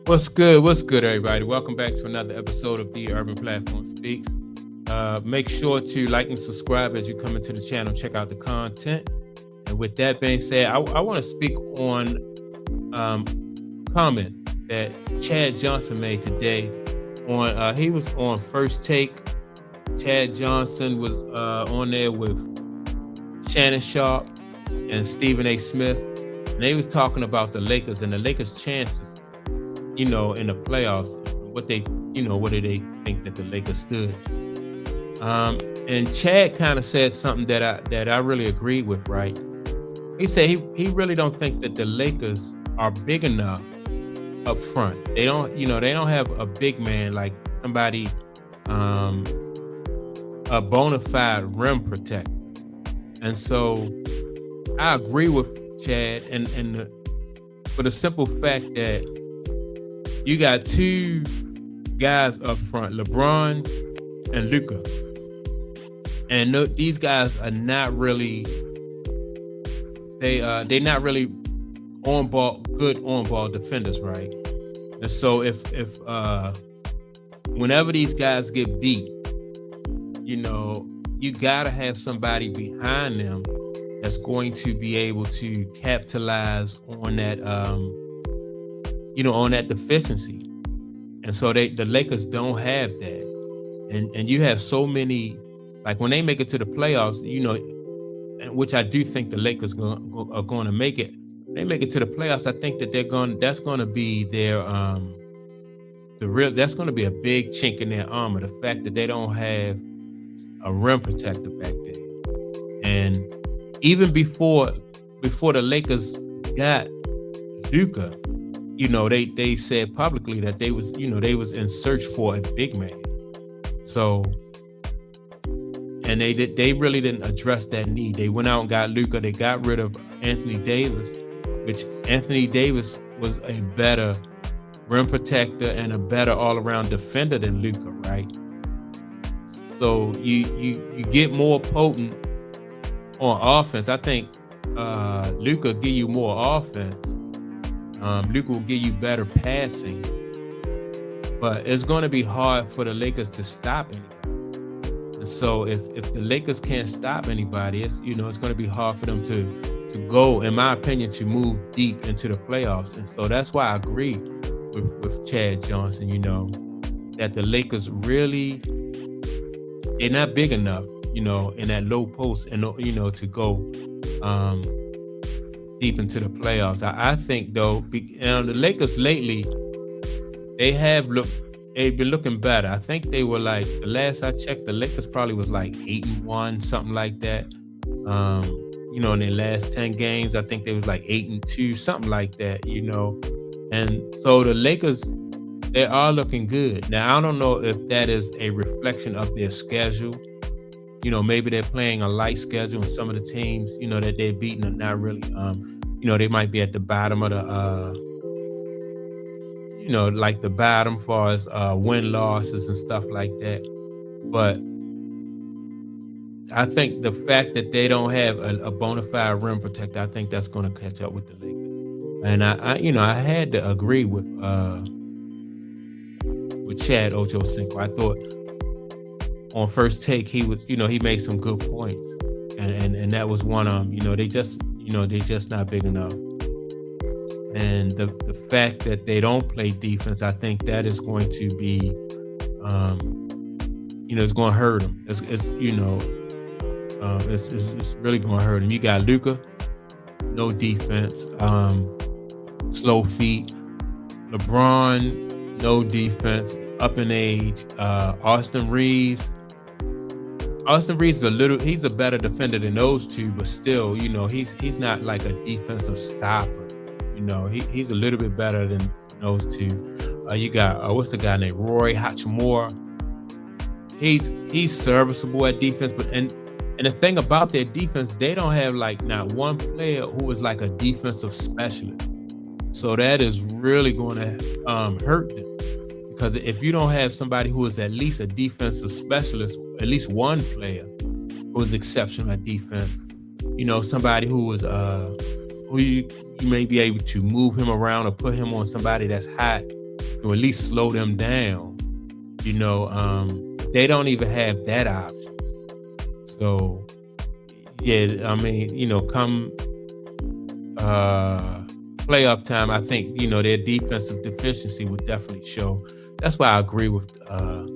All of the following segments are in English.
What's good? What's good, everybody? Welcome back to another episode of The Urban Platform Speaks. Make sure to like and subscribe as you come into the channel. Check out the content. And with that being said, I want to speak on comment that Chad Johnson made today. He was on First Take. Chad Johnson was on there with Shannon Sharp and Stephen A. Smith, and they was talking about the Lakers and the Lakers' chances, in the playoffs. What do they think that the Lakers stood? And Chad kind of said something that I really agreed with. Right? He said he really don't think that the Lakers are big enough up front. They don't have a big man like somebody, a bona fide rim protector. And so I agree with Chad, and for the simple fact that you got two guys up front, LeBron and Luka, and these guys are not really they're not really good on ball defenders, right? And so if whenever these guys get beat, you gotta have somebody behind them that's going to be able to capitalize on that on that deficiency. And so the Lakers don't have that. And you have so many, like when they make it to the playoffs, which I do think the Lakers are going to make it. When they make it to the playoffs, I think that that's going to be their that's going to be a big chink in their armor, the fact that they don't have a rim protector back there. And even before the Lakers got Luka, they said publicly that they was in search for a big man. So, and they really didn't address that need. They went out and got Luka. They got rid of Anthony Davis, which Anthony Davis was a better rim protector and a better all-around defender than Luka, right? So you get more potent on offense. I think Luka give you more offense. Luka will give you better passing, but it's going to be hard for the Lakers to stop anybody. And so if the Lakers can't stop anybody, it's going to be hard for them to go, in my opinion, to move deep into the playoffs. And so that's why I agree with Chad Johnson. That the Lakers really, they're not big enough, in that low post, and to go deep into the playoffs. I think though, the Lakers lately, they've been looking better. I think they were like, the last I checked, the Lakers probably was like 8-1, something like that. In their last 10 games, I think they was like 8-2, something like that. And so the Lakers, they are looking good. Now, I don't know if that is a reflection of their schedule. Maybe they're playing a light schedule, and some of the teams, that they're beating are not really, they might be at the bottom of the, like the bottom as far as win losses and stuff like that. But I think the fact that they don't have a bona fide rim protector, I think that's going to catch up with the Lakers. And I had to agree with Chad Ochocinco. I thought on First Take he was, he made some good points, and that was one of them. They just not big enough. And the fact that they don't play defense, I think that is going to be, it's going to hurt them. It's really going to hurt them. You got Luka, no defense, slow feet. LeBron, no defense, up in age. Austin Reeves is he's a better defender than those two, but still, he's not like a defensive stopper. He's a little bit better than those two. You got what's the guy named Roy Hachimura? He's serviceable at defense, but and the thing about their defense, they don't have like not one player who is like a defensive specialist. So that is really going to hurt them, because if you don't have somebody who is at least a defensive specialist, at least one player who is exceptional at defense, somebody who is who you may be able to move him around or put him on somebody that's hot to at least slow them down. They don't even have that option. So yeah, I mean, come playoff time, I think, their defensive deficiency would definitely show. That's why I agree with Chad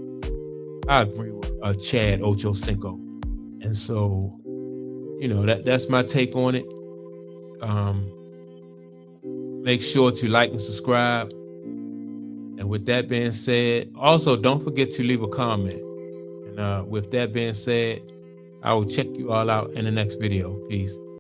Ochocinco. And so, that's my take on it. Make sure to like and subscribe. And with that being said, also don't forget to leave a comment. And with that being said, I will check you all out in the next video. Peace.